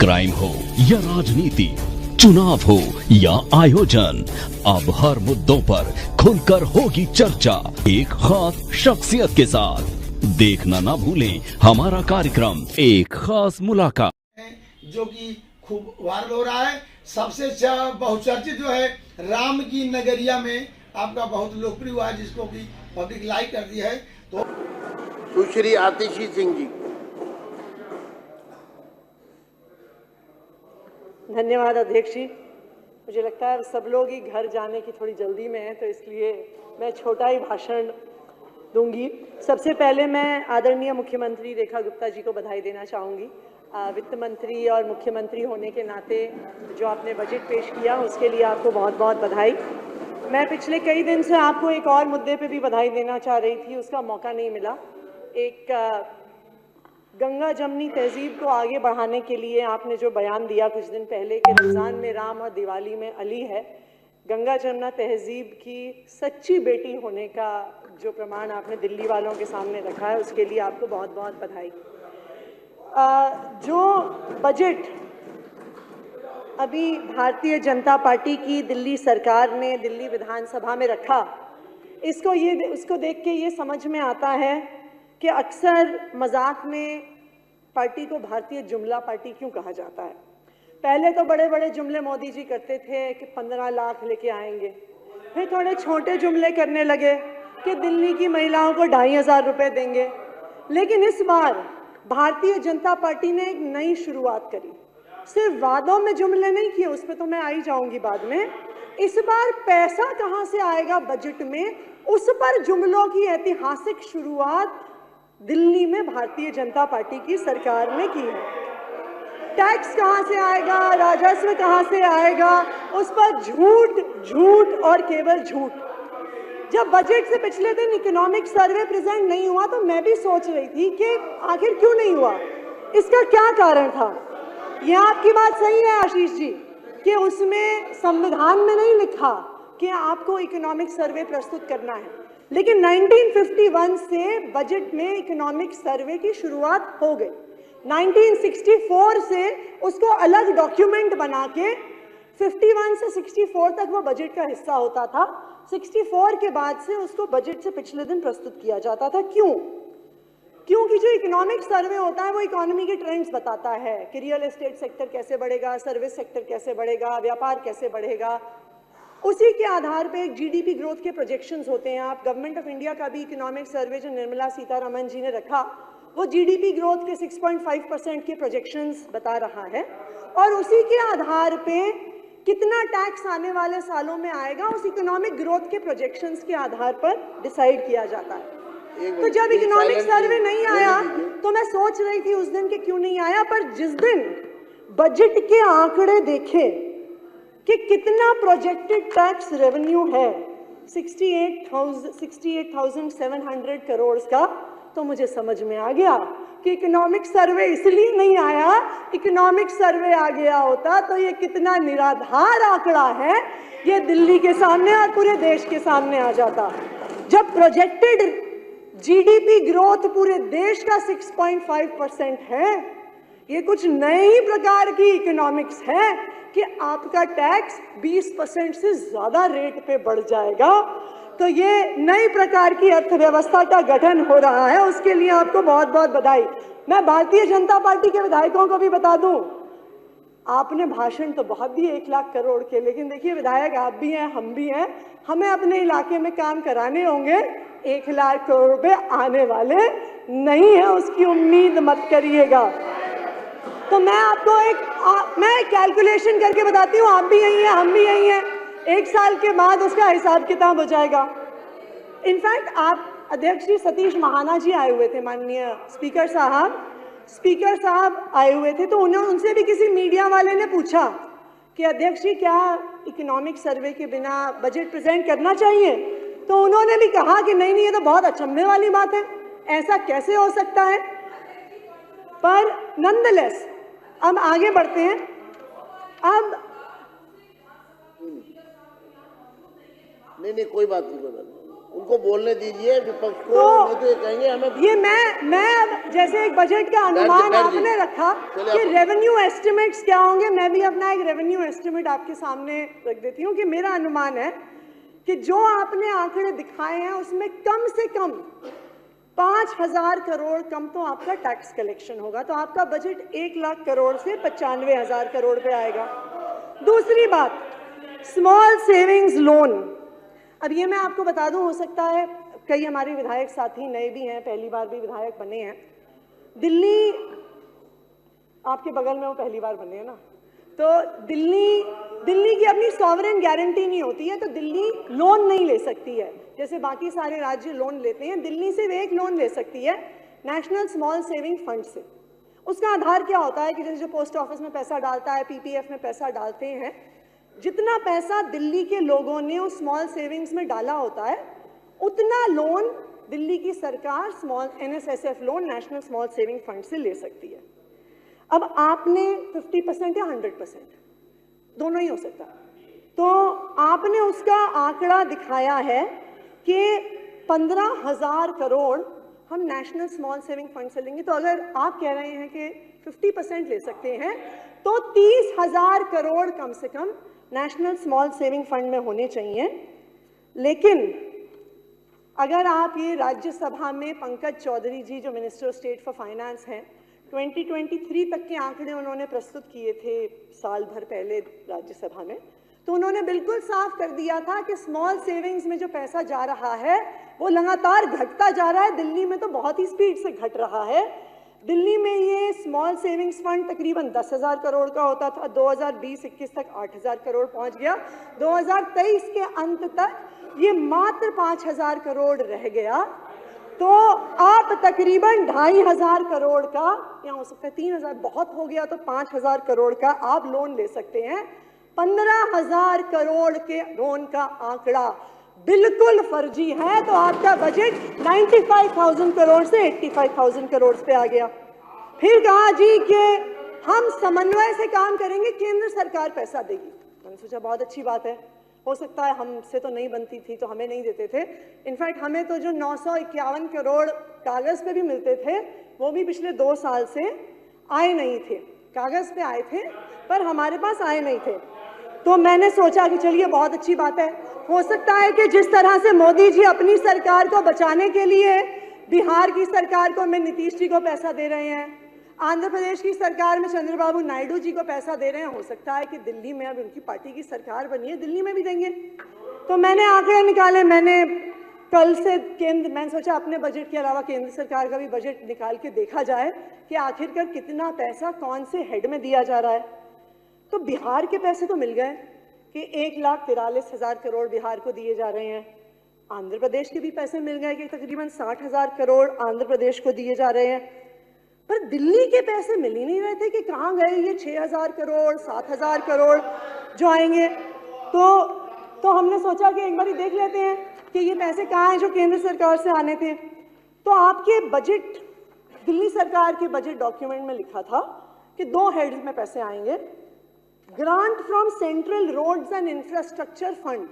Crime हो या राजनीति, चुनाव हो या आयोजन, अब हर मुद्दों पर खुलकर होगी चर्चा एक खास शख्सियत के साथ। देखना ना भूलें हमारा कार्यक्रम एक खास मुलाकात, जो कि खूब वायरल हो रहा है। सबसे बहुचर्चित जो है राम की नगरिया में आपका बहुत लोकप्रिय हुआ है, जिसको कि पब्लिक लाइक कर दी है। तो सुश्री आतिशी सिंह जी। धन्यवाद अध्यक्ष जी। मुझे लगता है सब लोग ही घर जाने की थोड़ी जल्दी में है, तो इसलिए मैं छोटा ही भाषण दूंगी। सबसे पहले मैं आदरणीय मुख्यमंत्री रेखा गुप्ता जी को बधाई देना चाहूँगी। वित्त मंत्री और मुख्यमंत्री होने के नाते जो आपने बजट पेश किया उसके लिए आपको बहुत बहुत बधाई। मैं पिछले कई दिन से आपको एक और मुद्दे पे भी बधाई देना चाह रही थी, उसका मौका नहीं मिला। एक गंगा जमनी तहजीब को आगे बढ़ाने के लिए आपने जो बयान दिया कुछ दिन पहले कि रमज़ान में राम और दिवाली में अली है, गंगा जमुना तहजीब की सच्ची बेटी होने का जो प्रमाण आपने दिल्ली वालों के सामने रखा है उसके लिए आपको बहुत बहुत बधाई। जो बजट अभी भारतीय जनता पार्टी की दिल्ली सरकार ने दिल्ली विधानसभा में रखा, उसको देख के ये समझ में आता है कि अक्सर मजाक में पार्टी को भारतीय जुमला पार्टी क्यों कहा जाता है। पहले तो बड़े बड़े जुमले मोदी जी करते थे कि 15 लाख लेके आएंगे, फिर थोड़े छोटे जुमले करने लगे कि दिल्ली की महिलाओं को 2500 रुपये देंगे। लेकिन इस बार भारतीय जनता पार्टी ने एक नई शुरुआत करी। सिर्फ वादों में जुमले नहीं किए, उस पर तो मैं आई जाऊंगी बाद में। इस बार पैसा कहां से आएगा बजट में, उस पर जुमलों की ऐतिहासिक शुरुआत दिल्ली में भारतीय जनता पार्टी की सरकार ने की है। टैक्स कहां से आएगा, राजस्व कहां से आएगा, उस पर झूठ झूठ और केवल झूठ। जब बजट से पिछले दिन इकोनॉमिक सर्वे प्रेजेंट नहीं हुआ तो मैं भी सोच रही थी कि आखिर क्यों नहीं हुआ, इसका क्या कारण था। यह आपकी बात सही है आशीष जी कि उसमें संविधान में नहीं लिखा कि आपको इकोनॉमिक सर्वे प्रस्तुत करना है, लेकिन 1951 से बजट में इकोनॉमिक सर्वे की शुरुआत हो गई। 1964 से उसको अलग डॉक्यूमेंट बना के 51 से 64 तक वो बजट का हिस्सा होता था। 64 के बाद से उसको बजट से पिछले दिन प्रस्तुत किया जाता था। क्योंकि जो इकोनॉमिक सर्वे होता है वो इकोनॉमी के ट्रेंड्स बताता है कि रियल एस्टेट सेक्टर कैसे बढ़ेगा, सर्विस सेक्टर कैसे बढ़ेगा, व्यापार कैसे बढ़ेगा। उसी के आधार पे एक जीडीपी ग्रोथ के प्रोजेक्शंस होते हैं। आप गवर्नमेंट ऑफ इंडिया का भी इकोनॉमिक सर्वे जो निर्मला सीतारमण जी ने रखा वो जीडीपी ग्रोथ के 6.5% के प्रोजेक्शंस बता रहा है, और उसी के आधार पे कितना टैक्स आने वाले सालों में आएगा उस इकोनॉमिक ग्रोथ के प्रोजेक्शंस के आधार पर डिसाइड किया जाता है। तो जब इकोनॉमिक सर्वे नहीं आया तो मैं सोच रही थी उस दिन के क्यों नहीं आया, पर जिस दिन बजट के आंकड़े देखे कि कितना प्रोजेक्टेड टैक्स रेवेन्यू है 68,700 करोड़ का, तो मुझे समझ में आ गया कि इकोनॉमिक सर्वे इसलिए नहीं आया। इकोनॉमिक सर्वे आ गया होता तो ये कितना निराधार आंकड़ा है ये दिल्ली के सामने और पूरे देश के सामने आ जाता। जब प्रोजेक्टेड जीडीपी ग्रोथ पूरे देश का 6.5% है, ये कुछ नए ही प्रकार की इकोनॉमिक्स है कि आपका टैक्स 20% से ज्यादा रेट पे बढ़ जाएगा। तो ये नई प्रकार की अर्थव्यवस्था का गठन हो रहा है, उसके लिए आपको बहुत बहुत बधाई। मैं भारतीय जनता पार्टी के विधायकों को भी बता दूं, आपने भाषण तो बहुत दिए 1 लाख करोड़ के, लेकिन देखिए विधायक आप भी हैं, हम भी हैं, हमें अपने इलाके में काम कराने होंगे। 1 लाख करोड़ रुपए आने वाले नहीं है, उसकी उम्मीद मत करिएगा। तो मैं आपको मैं कैलकुलेशन करके बताती हूँ, आप भी यही हैं, हम भी यही हैं। 1 साल के बाद उसका हिसाब किताब हो जाएगा। इनफैक्ट आप अध्यक्ष जी सतीश महाना जी आए हुए थे, माननीय स्पीकर साहब आए हुए थे, तो उनसे भी किसी मीडिया वाले ने पूछा कि अध्यक्ष जी क्या इकोनॉमिक सर्वे के बिना बजट प्रेजेंट करना चाहिए, तो उन्होंने भी कहा कि नहीं ये तो बहुत अचंभे वाली बात है, ऐसा कैसे हो सकता है। पर नॉनदलेस अब आगे बढ़ते हैं। अब नहीं कोई बात नहीं। उनको बोलने दीजिए विपक्ष को, तो नहीं तो ये कहेंगे हमें। ये मैं अब जैसे एक बजट का अनुमान आपने रखा कि रेवेन्यू एस्टिमेट्स क्या होंगे, मैं भी अपना एक रेवेन्यू एस्टिमेट आपके सामने रख देती हूँ कि मेरा अनुमान है कि जो आपने आंकड़े दिखाए हैं उसमें कम से कम 5,000 करोड़ कम तो आपका टैक्स कलेक्शन होगा, तो आपका बजट 1 लाख करोड़ से 95,000 करोड़ पे आएगा। दूसरी बात, स्मॉल सेविंग्स लोन। अब ये मैं आपको बता दूं, हो सकता है कई हमारे विधायक साथी नए भी हैं, पहली बार भी विधायक बने हैं। दिल्ली आपके बगल में, वो पहली बार बने हैं ना, तो दिल्ली की अपनी सॉवरेन गारंटी नहीं होती है, तो दिल्ली लोन नहीं ले सकती है जैसे बाकी सारे राज्य लोन लेते हैं। दिल्ली सिर्फ एक लोन ले सकती है, नेशनल स्मॉल सेविंग फंड से। उसका आधार क्या होता है कि जैसे जो पोस्ट ऑफिस में पैसा डालता है, पीपीएफ में पैसा डालते हैं, जितना पैसा दिल्ली के लोगों ने उस स्मॉल सेविंग्स में डाला होता है उतना लोन दिल्ली की सरकार small NSSF loan, national small saving fund से ले सकती है। अब आपने 50% या 100%, दोनों ही हो सकता है, तो आपने उसका आंकड़ा दिखाया है कि 15,000 करोड़ हम नेशनल स्मॉल सेविंग फंड से लेंगे। तो अगर आप कह रहे हैं कि 50% ले सकते हैं तो 30,000 करोड़ कम से कम नेशनल स्मॉल सेविंग फंड में होने चाहिए। लेकिन अगर आप ये राज्यसभा में पंकज चौधरी जी जो minister of state for finance हैं, 2023 तक के आंकड़े उन्होंने प्रस्तुत किए थे साल भर पहले राज्यसभा में, तो उन्होंने बिल्कुल साफ कर दिया था कि स्मॉल सेविंग्स में जो पैसा जा रहा है वो लगातार घटता जा रहा है। दिल्ली में तो बहुत ही स्पीड से घट रहा है। दिल्ली में ये स्मॉल सेविंग्स फंड तकरीबन 10,000 करोड़ का होता था, 2020-21 तक 8,000 करोड़ पहुंच गया, 2023 के अंत तक ये मात्र 5,000 करोड़ रह गया। तो आप तकरीबन 2,500 करोड़ का, या हो सकता है 3,000 बहुत हो गया तो 5,000 करोड़ का आप लोन ले सकते हैं। 15,000 करोड़ के लोन का आंकड़ा बिल्कुल फर्जी है, तो आपका बजट 95,000 करोड़ से 85,000 करोड़ पे आ गया। फिर कहा जी कि हम समन्वय से काम करेंगे, केंद्र सरकार पैसा देगी। मैंने सोचा बहुत अच्छी बात है, हो सकता है हमसे तो नहीं बनती थी तो हमें नहीं देते थे। इनफैक्ट हमें तो जो 951 करोड़ कागज पे भी मिलते थे वो भी पिछले 2 साल से आए नहीं थे, कागज पे आए थे पर हमारे पास आए नहीं थे। तो मैंने सोचा कि चलिए बहुत अच्छी बात है, हो सकता है कि जिस तरह से मोदी जी अपनी सरकार को बचाने के लिए बिहार की सरकार को में नीतीश जी को पैसा दे रहे हैं, आंध्र प्रदेश की सरकार में चंद्रबाबू नायडू जी को पैसा दे रहे हैं, हो सकता है कि दिल्ली में अब उनकी पार्टी की सरकार बनी है, दिल्ली में भी देंगे। तो मैंने आंकड़े निकाले, मैंने कल से मैंने सोचा अपने बजट के अलावा केंद्र सरकार का भी बजट निकाल के देखा जाए कि आखिरकार कितना पैसा कौन से हेड में दिया जा रहा है। तो बिहार के पैसे तो मिल गए कि 1,43,000 करोड़ बिहार को दिए जा रहे हैं। आंध्र प्रदेश के भी पैसे मिल गए कि तकरीबन 60,000 करोड़ आंध्र प्रदेश को दिए जा रहे हैं। पर दिल्ली के पैसे मिल ही नहीं रहे थे कि कहाँ गए ये 6,000 करोड़ 7,000 करोड़ जो आएंगे। तो हमने सोचा कि एक बार देख लेते हैं कि ये पैसे कहाँ हैं जो केंद्र सरकार से आने थे। तो आपके बजट, दिल्ली सरकार के बजट डॉक्यूमेंट में लिखा था कि 2 हेड्स में पैसे आएंगे। Grant from central roads and infrastructure fund,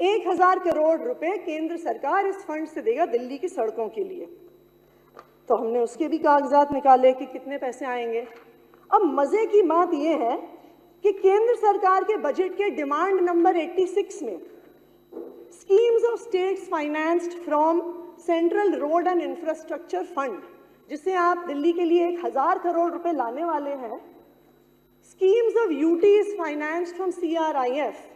1,000 crore रुपए केंद्र सरकार इस फंड से देगा दिल्ली की सड़कों के लिए। तो हमने उसके भी कागजात निकाले कि कितने पैसे आएंगे। अब मजे की बात यह है कि केंद्र सरकार के बजट के डिमांड नंबर 86 में schemes of states financed from central road and infrastructure fund, जिसे आप दिल्ली के लिए 1,000 करोड़ रुपए लाने वाले हैं, schemes of UTs financed from CRIF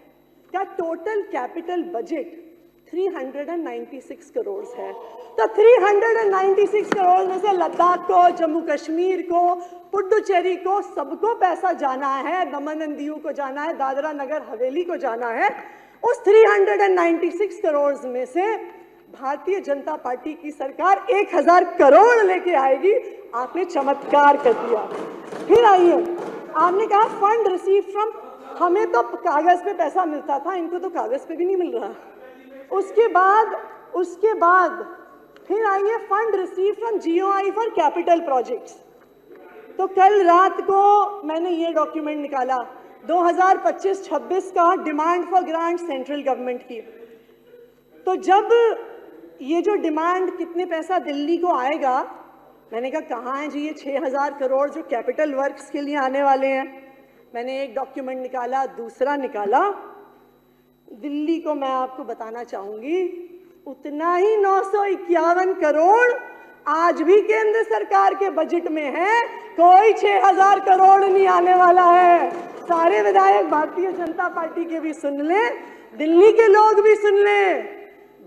का टोटल कैपिटल बजट 396 करोड़ है। तो 396 करोड़ में से लद्दाख को, जम्मू कश्मीर को, पुडुचेरी को, सबको पैसा जाना है, दमन एंड दीव को जाना है, दादरा नगर हवेली को जाना है। उस 396 करोड़ में से भारतीय जनता पार्टी की सरकार 1,000 करोड़ लेके आएगी। आपने चमत्कार कर दिया। फिर आइए, आपने कहा फंड रिसीव फ्रॉम, हमें तो कागज पे पैसा मिलता था, इनको तो कागज पे भी नहीं मिल रहा। उसके बाद फिर आइए fund receive from GOI for capital projects. तो कल रात को मैंने ये डॉक्यूमेंट निकाला 2025-26 का demand for grant central government की। तो जब ये जो डिमांड कितने पैसा दिल्ली को आएगा, मैंने कहा कहाँ है जी ये 6,000 करोड़ जो कैपिटल वर्क्स के लिए आने वाले हैं। मैंने एक डॉक्यूमेंट निकाला, दूसरा निकाला। दिल्ली को मैं आपको बताना चाहूंगी उतना ही 951 करोड़ आज भी केंद्र सरकार के बजट में है। कोई 6,000 करोड़ नहीं आने वाला है। सारे विधायक भारतीय जनता पार्टी के भी सुन लें, दिल्ली के लोग भी सुन लें,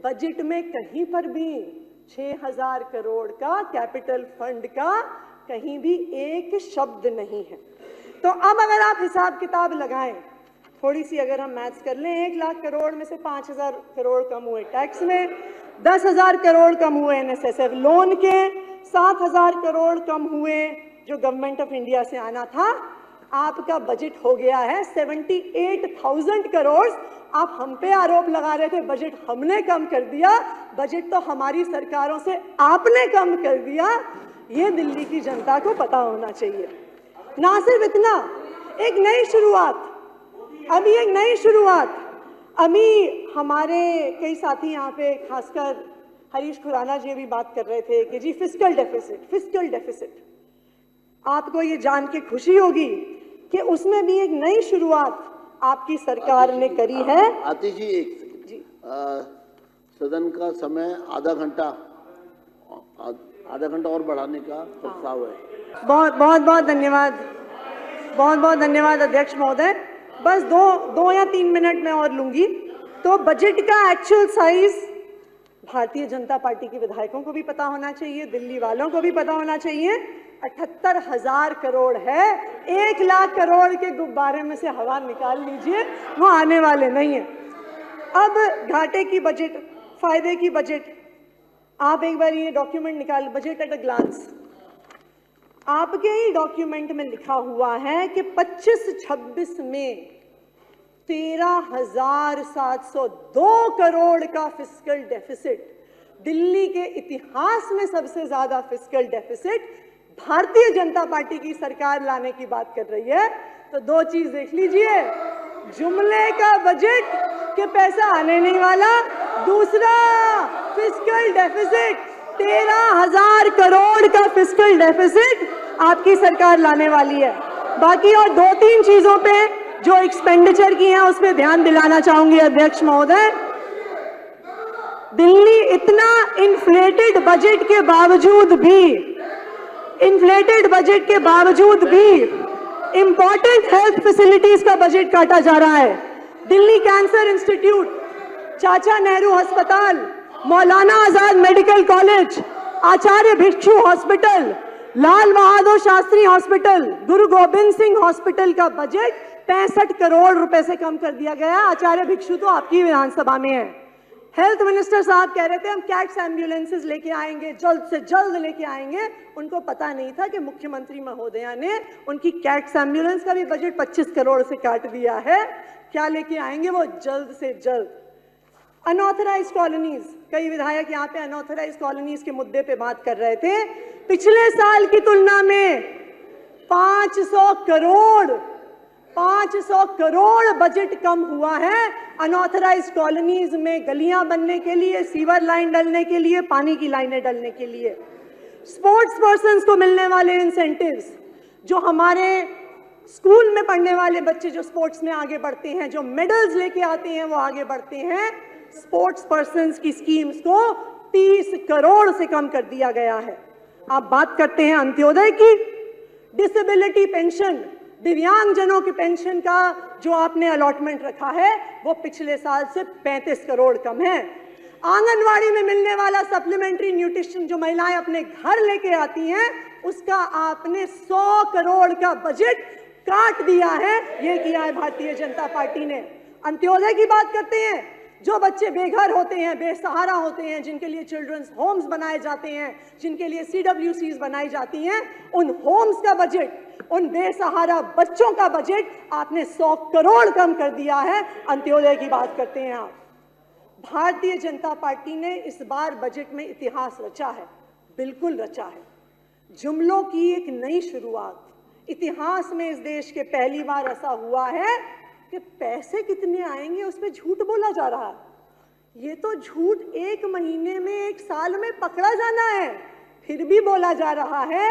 बजट में कहीं पर भी 6,000 करोड़ का कैपिटल फंड का कहीं भी एक शब्द नहीं है। तो अब अगर आप हिसाब किताब लगाएं, थोड़ी सी अगर हम मैथ्स कर लें, 1 लाख करोड़ में से 5,000 करोड़ कम हुए टैक्स में, 10,000 करोड़ कम हुए NSSF लोन के, 7,000 करोड़ कम हुए जो गवर्नमेंट ऑफ इंडिया से आना था, आपका बजट हो गया है 78,000 करोड़। आप हम पे आरोप लगा रहे थे बजट हमने कम कर दिया, बजट तो हमारी सरकारों से आपने कम कर दिया। ये दिल्ली की जनता को पता होना चाहिए। ना सिर्फ इतना, एक नई शुरुआत, अभी एक नई शुरुआत, अभी हमारे कई साथी यहाँ पे खासकर हरीश खुराना जी भी बात कर रहे थे कि जी फिस्कल डेफिसिट। आपको ये जान के खुशी होगी कि उसमें भी एक नई शुरुआत आपकी सरकार ने करी है। आतिश जी एक सेकंड जी, सदन का समय आधा घंटा और बढ़ाने का प्रस्ताव है। बहुत धन्यवाद अध्यक्ष महोदय। बस दो या 3 मिनट में और लूंगी। तो बजट का actual size Bharatiya Janata party के विधायकों को भी पता होना चाहिए, दिल्ली वालों को भी पता होना चाहिए। 78,000 करोड़ है। 1 लाख करोड़ के गुब्बारे में से हवा निकाल लीजिए, वो आने वाले नहीं है। अब घाटे की बजट, फायदे की बजट, आप एक बार ये डॉक्यूमेंट निकाल, बजट एट अ ग्लांस। आपके ही डॉक्यूमेंट में लिखा हुआ है कि 25-26 में 13,702 करोड़ का फिस्कल डेफिसिट, दिल्ली के इतिहास में सबसे ज्यादा fiscal deficit Bharatiya Janata party की सरकार लाने की बात कर रही है। तो 2 चीज देख लीजिए, जुमले का बजट के पैसा आने नहीं वाला, दूसरा फिस्कल डेफिसिट 13,000 करोड़ का फिस्कल डेफिसिट आपकी सरकार लाने वाली है। बाकी और 2-3 चीजों पे जो एक्सपेंडिचर की है उस पर ध्यान दिलाना चाहूंगी अध्यक्ष महोदय। दिल्ली इतना इन्फ्लेटेड बजट के बावजूद भी इंपॉर्टेंट हेल्थ फैसिलिटीज का बजट काटा जा रहा है। दिल्ली कैंसर इंस्टीट्यूट, चाचा नेहरू अस्पताल, मौलाना आजाद मेडिकल कॉलेज, आचार्य भिक्षु hospital, Lal Bahadur Shastri hospital, Guru Gobind Singh hospital का बजट 65 करोड़ रुपए से कम कर दिया गया। आचार्य भिक्षु तो आपकी विधानसभा में है। हेल्थ मिनिस्टर साहब कह रहे थे हम कैट्स एम्बुलेंसेस लेके आएंगे, जल्द से जल्द लेके आएंगे। उनको पता नहीं था कि मुख्यमंत्री महोदया ने उनकी कैट्स एम्बुलेंस का भी बजट 25 करोड़ से काट दिया है। क्या लेके आएंगे वो जल्द से जल्द। अनऑथराइज्ड कॉलोनीज, कई विधायक यहाँ पे अनऑथराइज्ड कॉलोनीज के मुद्दे पे बात कर रहे थे। पिछले साल की तुलना में 500 करोड़ बजट कम हुआ है अनऑथराइज्ड कॉलोनीज में गलियां बनने के लिए, सीवर लाइन डलने के लिए, पानी की लाइनें डलने के लिए। स्पोर्ट्स पर्सन्स को मिलने वाले इंसेंटिव्स, जो हमारे स्कूल में पढ़ने वाले बच्चे जो स्पोर्ट्स में आगे बढ़ते हैं, जो मेडल्स लेके आते हैं, वो आगे बढ़ते हैं, स्पोर्ट्स पर्सन्स की स्कीम्स को 30 करोड़ से कम कर दिया गया है। आप बात करते हैं अंत्योदय की, डिसेबिलिटी पेंशन, दिव्यांगजनों की पेंशन का जो आपने अलॉटमेंट रखा है वो पिछले साल से 35 करोड़ कम है। आंगनवाड़ी में मिलने वाला सप्लीमेंट्री न्यूट्रिशन जो महिलाएं अपने घर लेके आती हैं, उसका आपने 100 करोड़ का बजट काट दिया है। ये किया है भारतीय जनता पार्टी ने। अंत्योदय की बात करते हैं, जो बच्चे बेघर होते हैं, बेसहारा होते हैं, जिनके लिए चिल्ड्रंस होम्स बनाए जाते हैं, जिनके लिए CWCs बनाई जाती हैं, उन होम्स का बजट, उन बेसहारा बच्चों का बजट आपने 100 करोड़ कम कर दिया है। अंत्योदय की बात करते हैं आप। भारतीय जनता पार्टी ने इस बार बजट में इतिहास रचा है, बिल्कुल रचा है। जुमलों की एक नई शुरुआत। इतिहास में इस देश के पहली बार ऐसा हुआ है कि पैसे कितने आएंगे उस पर झूठ बोला जा रहा है। ये तो झूठ 1 महीने में 1 साल में पकड़ा जाना है। फिर भी बोला जा रहा है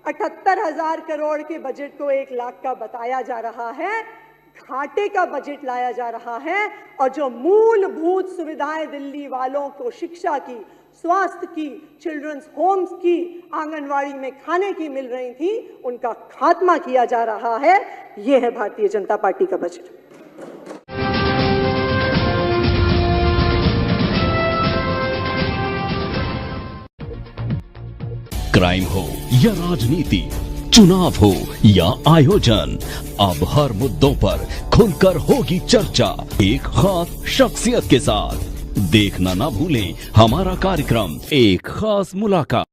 78,000 करोड़ के बजट को 1 लाख का बताया जा रहा है, घाटे का बजट लाया जा रहा है। और जो मूलभूत सुविधाएं दिल्ली वालों को शिक्षा की, स्वास्थ्य की, चिल्ड्रंस होम्स की, आंगनवाड़ी में खाने की मिल रही थी, उनका खात्मा किया जा रहा है। यह है भारतीय जनता पार्टी का बजट। क्राइम हो या राजनीति, चुनाव हो या आयोजन, अब हर मुद्दों पर खुलकर होगी चर्चा एक खास शख्सियत के साथ। देखना ना भूलें हमारा कार्यक्रम एक खास मुलाकात।